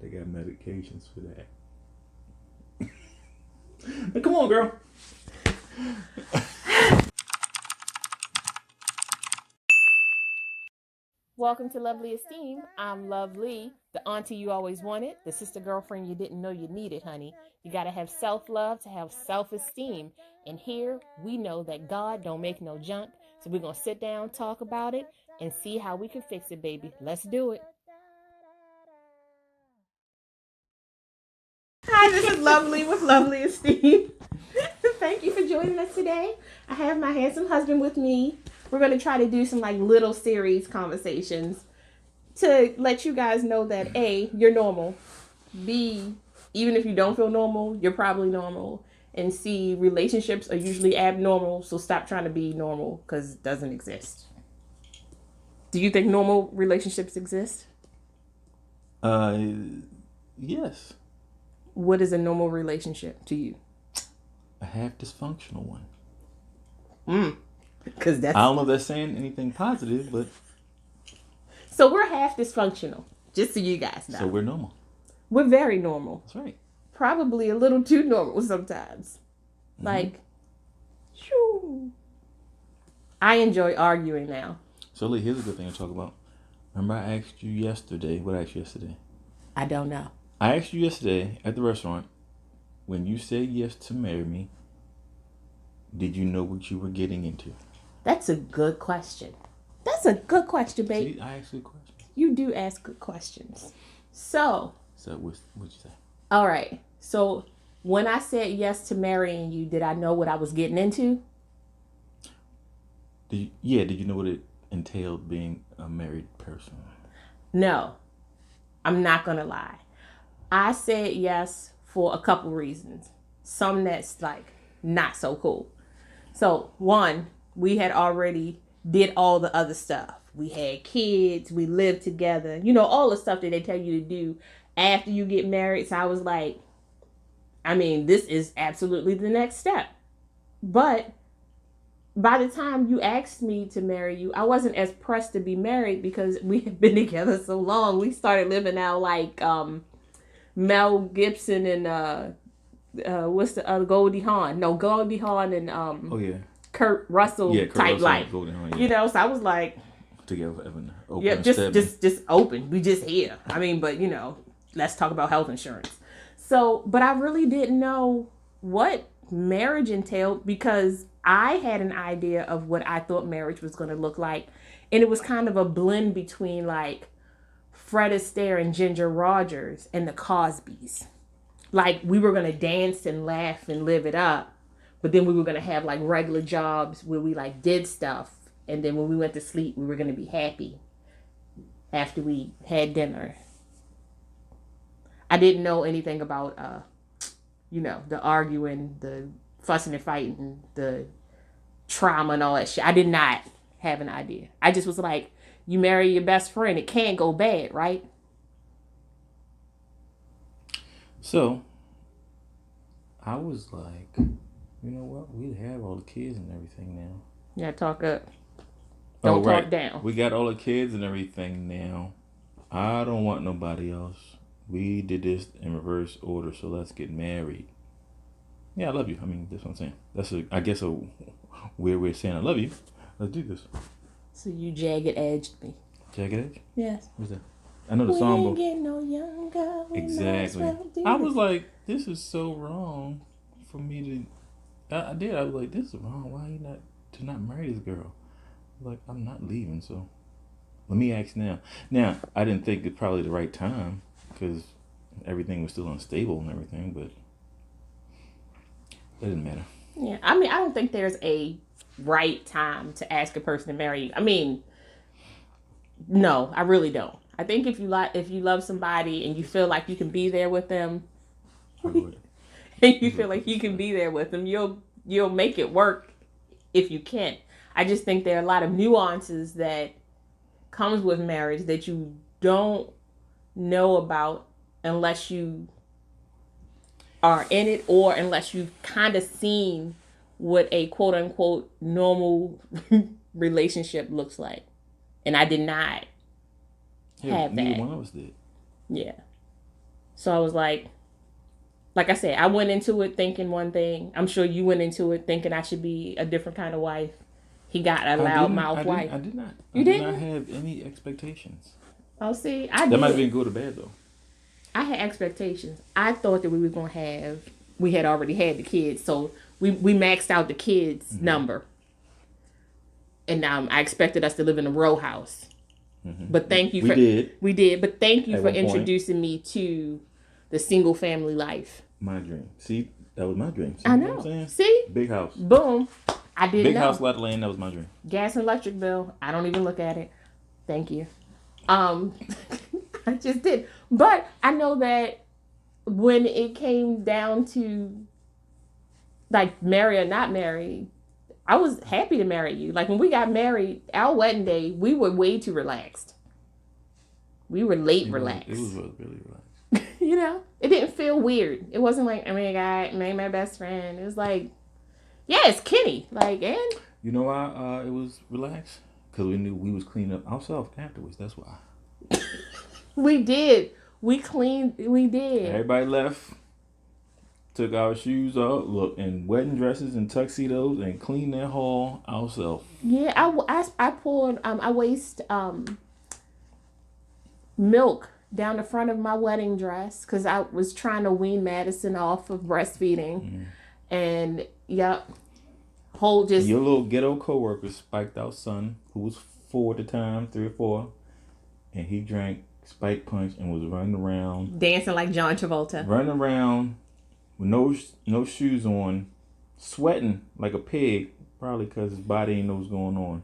They got medications for that. But come on, girl. Welcome to Lovely Esteem. I'm Lovelie, the auntie you always wanted, the sister girlfriend you didn't know you needed, honey. You gotta have self-love to have self-esteem. And here we know that God don't make no junk. So we're gonna sit down, talk about it, and see how we can fix it, baby. Let's do it. Hi, this is Lovelie with Lovely Esteem. Thank you for joining us today. I have my handsome husband with me. We're going to try to do some like little series conversations to let you guys know that A, you're normal. B, even if you don't feel normal, you're probably normal. And C, relationships are usually abnormal, so stop trying to be normal because it doesn't exist. Do you think normal relationships exist? Yes. What is a normal relationship to you? A half dysfunctional one. Because that's... I don't know if that's saying anything positive, but... So we're half dysfunctional, just so you guys know. So we're normal. We're very normal. That's right. Probably a little too normal sometimes. Mm-hmm. Like, shoo. I enjoy arguing now. So, Lee, here's a good thing to talk about. Remember I asked you yesterday, what I asked you yesterday? I don't know. I asked you yesterday at the restaurant, when you said yes to marry me, did you know what you were getting into? That's a good question. That's a good question, babe. See, I asked you a question. You do ask good questions. So what'd you say? All right. So when I said yes to marrying you, did I know what I was getting into? Did you know what it entailed being a married person? No. I'm not going to lie. I said yes for a couple reasons. Some that's like not so cool. So one, we had already did all the other stuff. We had kids, we lived together, you know, all the stuff that they tell you to do after you get married. So I was like, I mean, this is absolutely the next step. But by the time you asked me to marry you, I wasn't as pressed to be married because we had been together so long. We started living out like Mel Gibson and what's the other, Goldie Hawn? No, Goldie Hawn and oh yeah, Kurt Russell type Russell, life. Hawn, yeah. You know, so I was like, together forever. Yeah, just open. We just here. I mean, but you know, let's talk about health insurance. So, but I really didn't know what marriage entailed because I had an idea of what I thought marriage was going to look like, and it was kind of a blend between like Fred Astaire and Ginger Rogers and the Cosbys. Like we were going to dance and laugh and live it up, but then we were going to have like regular jobs where we like did stuff. And then when we went to sleep, we were going to be happy after we had dinner. I didn't know anything about, you know, the arguing, the fussing and fighting, the trauma and all that shit. I did not have an idea. I just was like, you marry your best friend, it can't go bad, right? So, I was like, you know what? We have all the kids and everything now. Yeah, talk up. Don't talk down. We got all the kids and everything now. I don't want nobody else. We did this in reverse order, so let's get married. Yeah, I love you. I mean, that's what I'm saying. That's I guess a weird way of saying I love you. Let's do this. So you jagged edged me. Jagged edge? Yes. What's that? I know the song. We ain't getting no younger. Exactly. I was like, this is so wrong for me to. I did. I was like, this is wrong. Why are you not marry this girl? Like, I'm not leaving, so let me ask now. Now, I didn't think it's probably the right time because everything was still unstable and everything, but it didn't matter. Yeah, I mean, I don't think there's a right time to ask a person to marry you. I mean, no, I really don't. I think if you love somebody and you feel like you can be there with them, and you feel like you can be there with them, you'll make it work if you can. I just think there are a lot of nuances that comes with marriage that you don't know about unless you are in it or unless you've kind of seen what a quote unquote normal relationship looks like. And I did not have that. Neither one of us did. Yeah. So I was like I said, I went into it thinking one thing. I'm sure you went into it thinking I should be a different kind of wife. He got a loudmouth wife. I did not. You I did didn't? not have any expectations. Oh, see, I That did. might have been good or bad though. I had expectations. I thought that we were gonna have. We had already had the kids, so we maxed out the kids number, and I expected us to live in a row house. But thank you we did. But thank you At for one point. introducing me to the single family life. My dream. See, that was my dream. See, I you know. what I'm saying? See, Big house. boom. I didn't Big know. house, lot of land. That was my dream. Gas and electric bill. I don't even look at it. Thank you. I just did. But I know that when it came down to like marry or not marry, I was happy to marry you. Like when we got married, our wedding day, we were way too relaxed. We were relaxed. It was really relaxed. You know, it didn't feel weird. It wasn't like, oh my God, my best friend. It was like, yeah, it's Kenny. Like, and You know why it was relaxed? Because we knew we was cleaning up ourselves afterwards. That's why. we did. We cleaned. We did. Everybody left. Took our shoes off, look, in wedding dresses and tuxedos, and cleaned that hall ourselves. Yeah, I poured I waste milk down the front of my wedding dress because I was trying to wean Madison off of breastfeeding, and whole just Your little ghetto coworker spiked our son, who was 4 at the time, 3 or 4, and he drank spike punch and was running around, dancing like John Travolta, running around with no shoes on, sweating like a pig, probably because his body ain't know what's going on.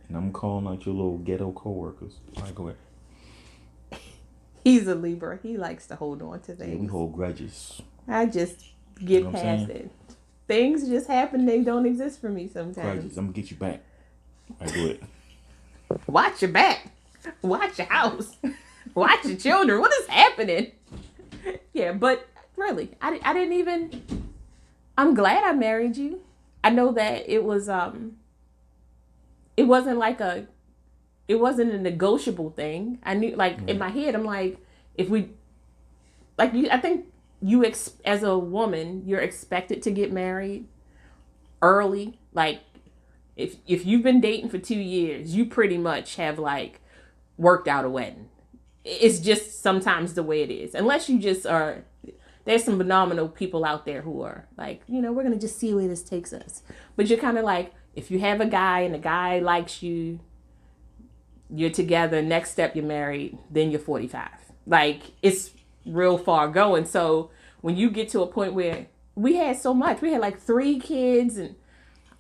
And I'm calling out your little ghetto coworkers. All right, go ahead. He's a Libra. He likes to hold on to things. Yeah, we hold grudges. I just get past it. Things just happen. They don't exist for me sometimes. Grudges. I'm going to get you back. All right, go ahead. Watch your back. Watch your house. Watch your children. What is happening? Yeah, but really, I didn't even... I'm glad I married you. I know that it was... It wasn't like a... It wasn't a negotiable thing. I knew, like, in my head, I'm like, if we... Like, I think you, as a woman, you're expected to get married early. Like, if you've been dating for 2 years, you pretty much have, like, worked out a wedding. It's just sometimes the way it is. Unless you just are... There's some phenomenal people out there who are like, we're going to just see where this takes us. But you're kind of like, if you have a guy and the guy likes you, you're together, next step you're married, then you're 45. Like, it's real far going. So when you get to a point where we had so much, we had like 3 kids, and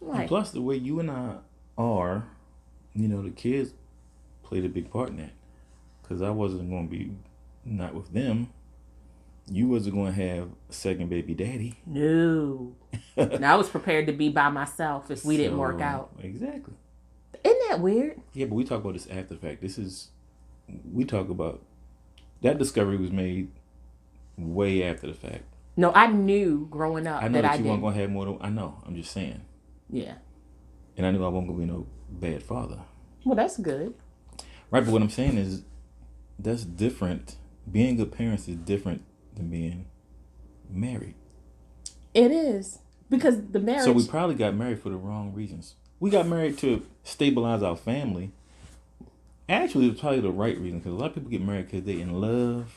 I'm like, and plus the way you and I are, the kids played a big part in that. Because I wasn't going to be not with them. You wasn't going to have a second baby daddy. No. And I was prepared to be by myself if we didn't work out. Exactly. Isn't that weird? Yeah, but we talk about this after the fact. We talk about, that discovery was made way after the fact. No, I knew growing up I know that you didn't. weren't going to have more than, I know, I'm just saying. Yeah. And I knew I wasn't going to be no bad father. Well, that's good. Right, but what I'm saying is, that's different. Being good parents is different than being married. It is. Because the marriage... So we probably got married for the wrong reasons. We got married to stabilize our family. Actually, it's probably the right reason, because a lot of people get married because they're in love,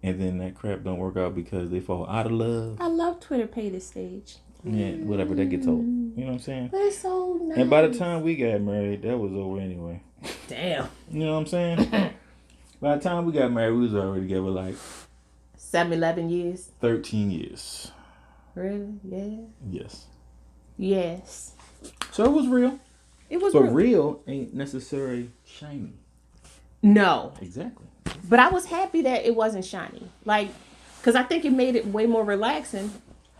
and then that crap don't work out because they fall out of love. I love Twitter pay this stage. Yeah, whatever, that gets old. You know what I'm saying? But it's so nice. And by the time we got married, that was over anyway. Damn. You know what I'm saying? By the time we got married, we was already together like 11 years. 13 years. Really? Yeah. Yes. Yes. So it was real. It was but real. real ain't necessarily shiny. No. Exactly. But I was happy that it wasn't shiny. Like, because I think it made it way more relaxing.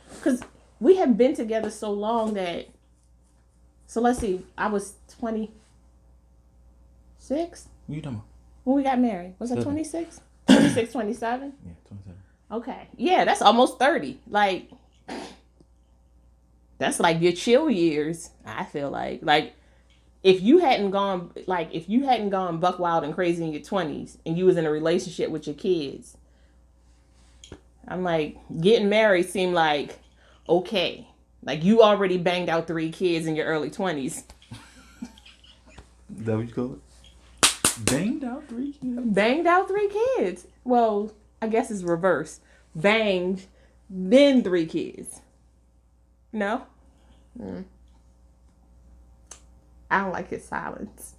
Because we have been together so long that... So let's see. I was 26? What you talking about? When we got married. Was I 26? 26, 27? Yeah, 27. Okay. Yeah, that's almost 30. Like, that's like your chill years, I feel like. Like, if you hadn't gone buck wild and crazy in your 20s and you was in a relationship with your kids, I'm like, getting married seemed like okay. Like you already banged out 3 kids in your early 20s. Is that what you call it? Banged out 3 kids? Banged out 3 kids. Well, I guess it's reverse. Banged, then 3 kids. No? I don't like his silence.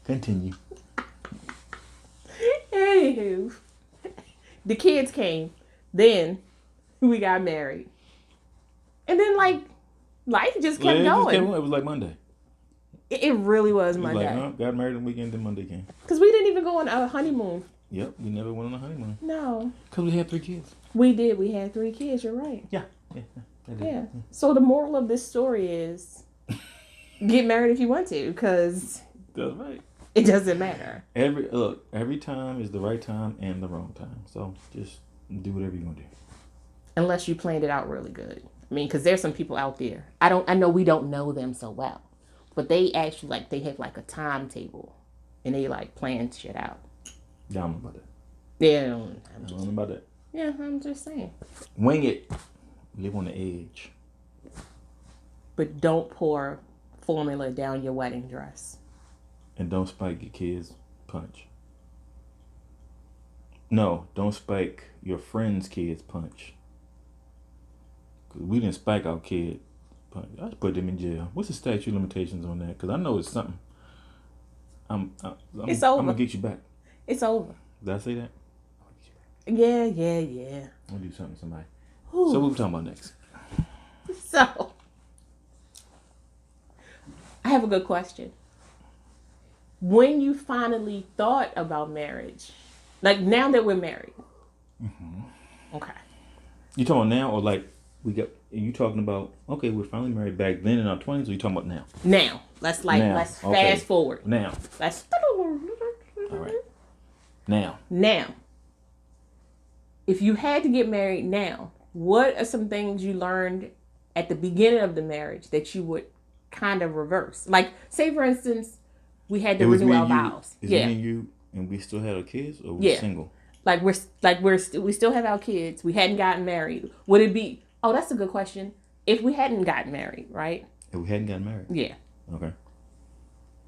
Continue. Anywho, the kids came. Then we got married. And then, like, life just kept going. It was like Monday. It really was Monday. Like, got married on the weekend, then Monday came. Because we didn't even go on a honeymoon. Yep, we never went on a honeymoon. No. Because we had 3 kids. We did. We had 3 kids. You're right. Yeah. Yeah. So the moral of this story is get married if you want to, because that's right. It doesn't matter. Every time is the right time and the wrong time. So just do whatever you want to do. Unless you planned it out really good. I mean, because there's some people out there. I know we don't know them so well, but they actually they have like a timetable, and they like plan shit out. Yeah, I don't know about that. Yeah, I don't know about that. Yeah, I'm just saying. Wing it. Live on the edge. But don't pour formula down your wedding dress. And don't spike your kids' punch. No, don't spike your friend's kids' punch. Because we didn't spike our kid punch. I just put them in jail. What's the statute of limitations on that? Because I know it's something. It's over. I'm going to get you back. It's over. Did I say that? Yeah. I'm going to do something to somebody. Ooh. So what are we talking about next? So, I have a good question. When you finally thought about marriage, like now that we're married. Mm-hmm. Okay. You talking about now or like you talking about, okay, we're finally married back then in our 20s, or you talking about now? Now. Let's fast forward. Now. All right. Now. If you had to get married now, what are some things you learned at the beginning of the marriage that you would kind of reverse? Like, say for instance, we had to renew our vows. Is me and you, and we still had our kids, or we're single? We still have our kids. We hadn't gotten married. Would it be? Oh, that's a good question. If we hadn't gotten married, right? If we hadn't gotten married. Yeah. Okay.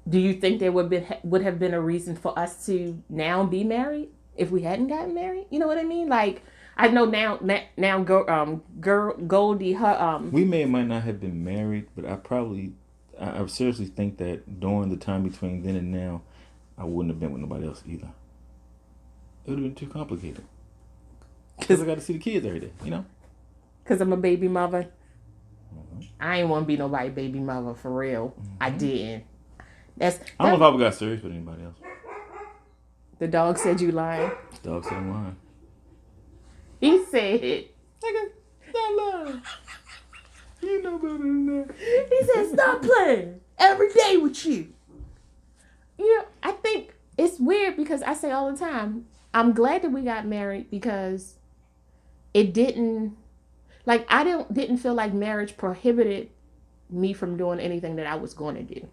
Do you think there would have been a reason for us to now be married if we hadn't gotten married? You know what I mean? Like, I know now, Goldie, we might not have been married, but I seriously think that during the time between then and now, I wouldn't have been with nobody else either. It would have been too complicated. Because I got to see the kids every day, you know? Because I'm a baby mother. Mm-hmm. I ain't want to be nobody baby mother for real. Mm-hmm. I didn't. I don't know if I ever got serious with anybody else. The dog said you lying. The dog said I'm lying. He said, nigga, stop lying. You know better than that. He said, stop playing every day with you. You know, I think it's weird because I say all the time, I'm glad that we got married because it didn't feel like marriage prohibited me from doing anything that I was going to do.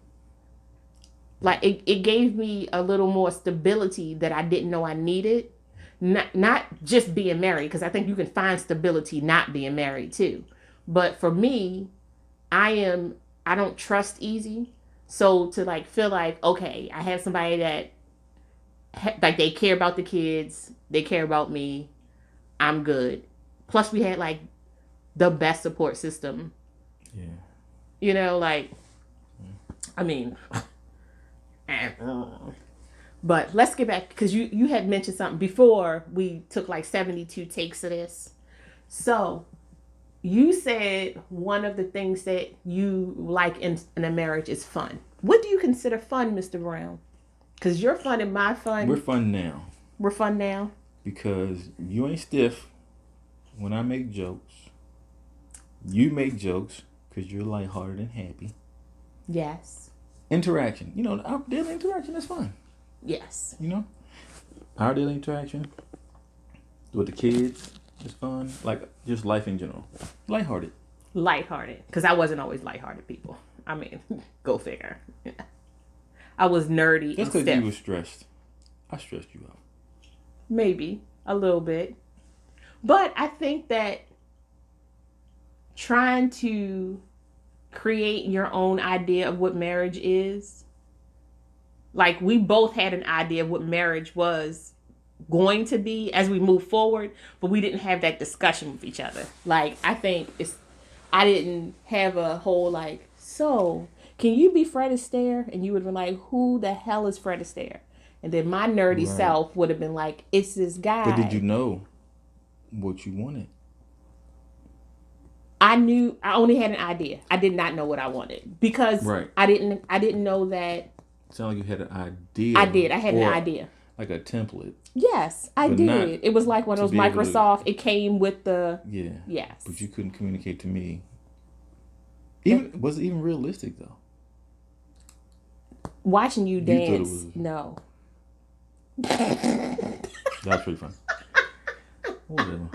Like it gave me a little more stability that I didn't know I needed. Not just being married, because I think you can find stability not being married too. But for me, I don't trust easy. So to like feel like, okay, I have somebody that like they care about the kids, they care about me, I'm good. Plus we had like the best support system. Yeah. You know, like, I mean, but let's get back, because you had mentioned something before we took like 72 takes of this. So you said one of the things that you like in a marriage is fun. What do you consider fun, Mr. Brown? Because you're fun and my fun. We're fun now. We're fun now. Because you ain't stiff when I make jokes. You make jokes because you're lighthearted and happy. Yes. Interaction. You know, our daily interaction is fun. Yes. You know? Our daily interaction with the kids is fun. Like, just life in general. Lighthearted. Lighthearted. Because I wasn't always lighthearted, people. I mean, go figure. I was nerdy. That's because you were stressed. I stressed you out. Maybe. A little bit. But I think that trying to create your own idea of what marriage is, like we both had an idea of what marriage was going to be as we move forward, but we didn't have that discussion with each other. Like I didn't have a whole like, so can you be Fred Astaire? And you would have been like, who the hell is Fred Astaire? And then my nerdy self would have been like, it's this guy. But did you know what you wanted? I only had an idea. I did not know what I wanted because I didn't know that. Sound like you had an idea. I did. I had an idea. Like a template. Yes, I did. It was like one of those Microsoft. It came with the. Yeah. Yes. But you couldn't communicate to me. Was it even realistic though? Watching you dance, no. That's pretty fun. Whatever.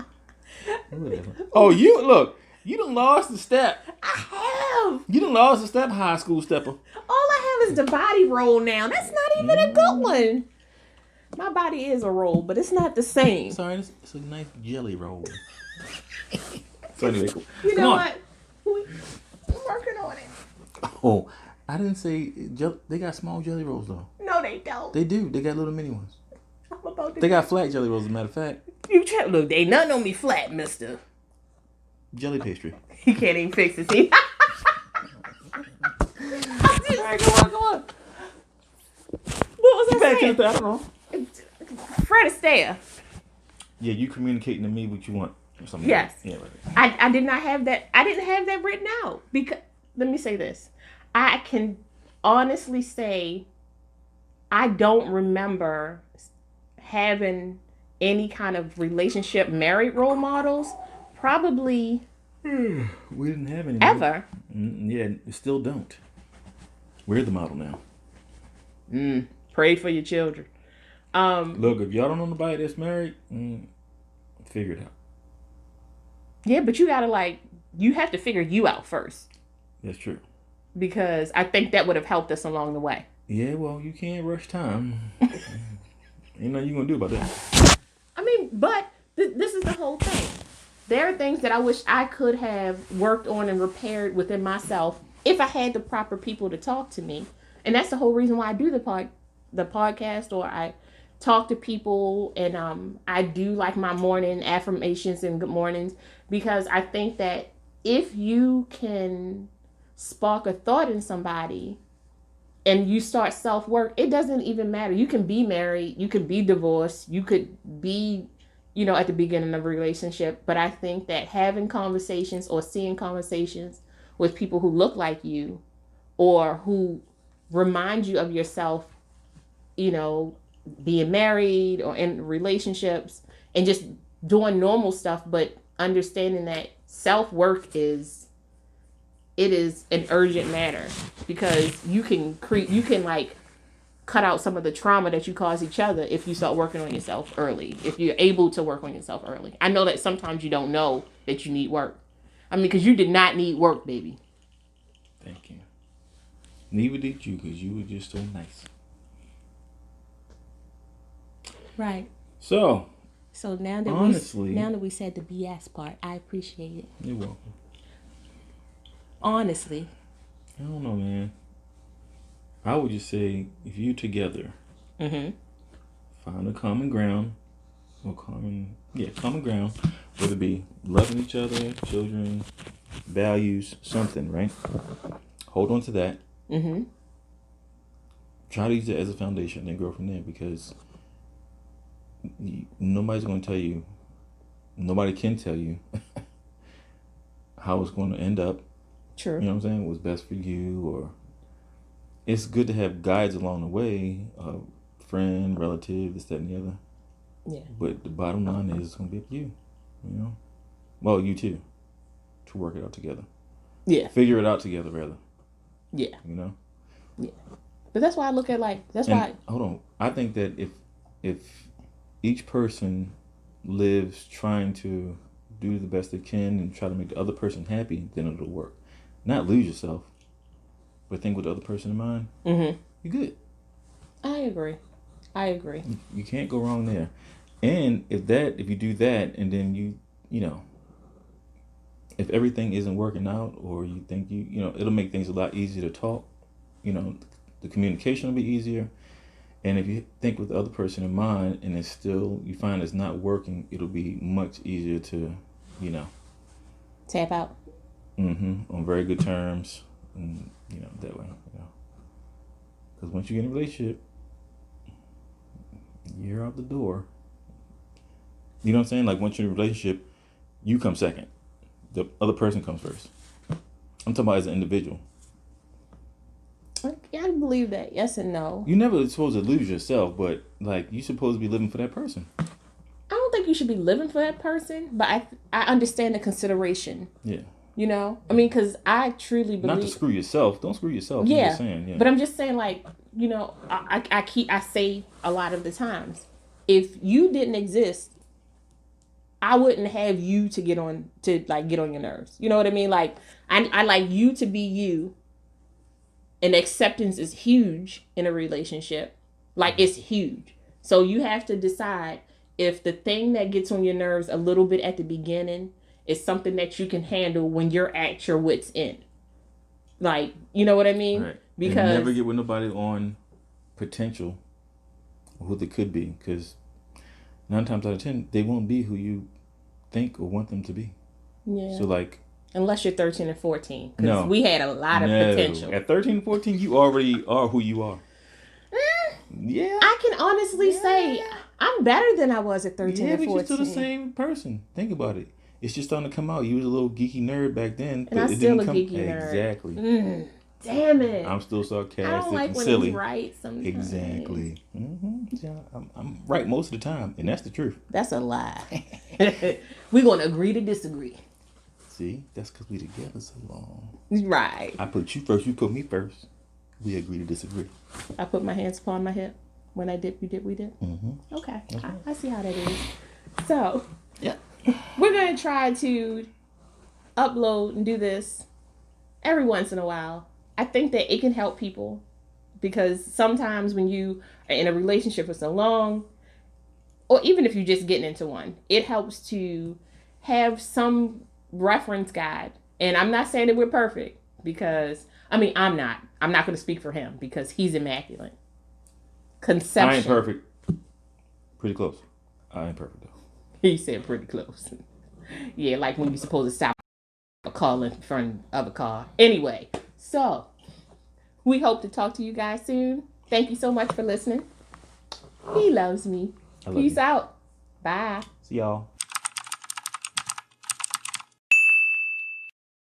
Oh, you done lost the step. I have. You done lost the step, high school stepper. All I have is the body roll now. That's not even a good one. My body is a roll, but it's not the same. Sorry, it's a nice jelly roll. So anyway, cool. You know what? We're working on it. Oh, I didn't say they got small jelly rolls though. No, they don't. They do. They got little mini ones. I'm about to. They got flat jelly rolls, as a matter of fact. Look, they nothing on me flat, mister. Jelly pastry. He can't even fix it. See? All right, go on. What was I saying? I don't know. Fred Astaire. Yeah, you communicating to me what you want. Or something. Yes. Yeah, right. I did not have that. I didn't have that written out because let me say this. I can honestly say I don't remember having any kind of relationship married role models. Probably we didn't have any ever. Yeah, we still don't. We're the model now. Pray for your children. Look, if y'all don't know nobody that's married, figure it out. Yeah, but you gotta you have to figure you out first. That's true. Because I think that would have helped us along the way. Yeah, well, you can't rush time. Ain't nothing you gonna do about that. I mean, but this is the whole thing. There are things that I wish I could have worked on and repaired within myself if I had the proper people to talk to me. And that's the whole reason why I do the podcast, or I talk to people, and I do like my morning affirmations and good mornings, because I think that if you can spark a thought in somebody and you start self-work, it doesn't even matter. You can be married, you could be divorced, you could be, at the beginning of a relationship. But I think that having conversations or seeing conversations with people who look like you or who remind you of yourself, being married or in relationships and just doing normal stuff, but understanding that self-work is an urgent matter, because you can cut out some of the trauma that you cause each other if you start working on yourself early, if you're able to work on yourself early. I know that sometimes you don't know that you need work. I mean, because you did not need work, baby. Thank you. Neither did you, because you were just so nice. Right. So now that honestly, now that we said the BS part, I appreciate it. You're welcome. Honestly, I don't know, man. I would just say, if you together, find a common ground, common ground, whether it be loving each other, children, values, something, right? Hold on to that. Try to use it as a foundation and grow from there, because nobody's going to tell you, nobody can tell you how it's going to end up. True. You know what I'm saying? What's best for you, or it's good to have guides along the way, a friend, relative, this, that, and the other. Yeah. But the bottom line is it's going to be up to you, Well, you too, to work it out together. Yeah. Figure it out together, rather. Yeah. Yeah. But that's why I look at hold on. I think that if each person lives trying to do the best they can and try to make the other person happy, then it'll work. Not lose yourself, but think with the other person in mind. You're good. I agree. You can't go wrong there. And if you do that, and then you know, if everything isn't working out, or you think you know, it'll make things a lot easier to talk. You know, the communication will be easier. And if you think with the other person in mind, and it's still, you find it's not working, it'll be much easier to, you know, tap out. On very good terms, and you know, that way, you know, because once you get in a relationship, you're out the door. You know what I'm saying? Like, once you're in a relationship, you come second. The other person comes first. I'm talking about as an individual. I believe that. Yes and no. You're never supposed to lose yourself, but like, you're supposed to be living for that person. I don't think you should be living for that person, but I understand the consideration. Yeah. You know, I mean, because I truly believe, not to screw yourself. Don't screw yourself. Yeah. I'm just saying, yeah. But I'm just saying, like, you know, I say a lot of the times, if you didn't exist, I wouldn't have you to get on your nerves. You know what I mean? Like, I like you to be you. And acceptance is huge in a relationship. Like, it's huge. So you have to decide if the thing that gets on your nerves a little bit at the beginning is something that you can handle when you're at your wit's end. Like, you know what I mean? Right. Because and never get with nobody on potential or who they could be, because 9 times out of 10 they won't be who you think or want them to be. Yeah. So like, unless you're 13 and 14, because we had a lot of potential. At 13 and 14, you already are who you are. Yeah. I can honestly say I'm better than I was at 13 and 14. Yeah, but you're still the same person. Think about it. It's just starting to come out. You was a little geeky nerd back then. And I'm still a geeky nerd. Exactly. Damn it. I'm still sarcastic I don't like and when silly. he's right sometimes. Exactly. Yeah, I'm right most of the time, and that's the truth. That's a lie. We're going to agree to disagree. See, that's because we together so long. Right. I put you first, you put me first. We agree to disagree. I put my hands upon my hip. When I did, we did. Okay. I see how that is. So, yeah, we're going to try to upload and do this every once in a while. I think that it can help people, because sometimes when you are in a relationship for so long, or even if you're just getting into one, it helps to have some reference guide. And I'm not saying that we're perfect, because I'm not going to speak for him, because he's immaculate. Conception. I ain't perfect. Pretty close. I ain't perfect though. He said pretty close. Yeah, like when you're supposed to stop a car in front of a car. Anyway, so we hope to talk to you guys soon. Thank you so much for listening. He loves me. Peace out. Bye. See y'all.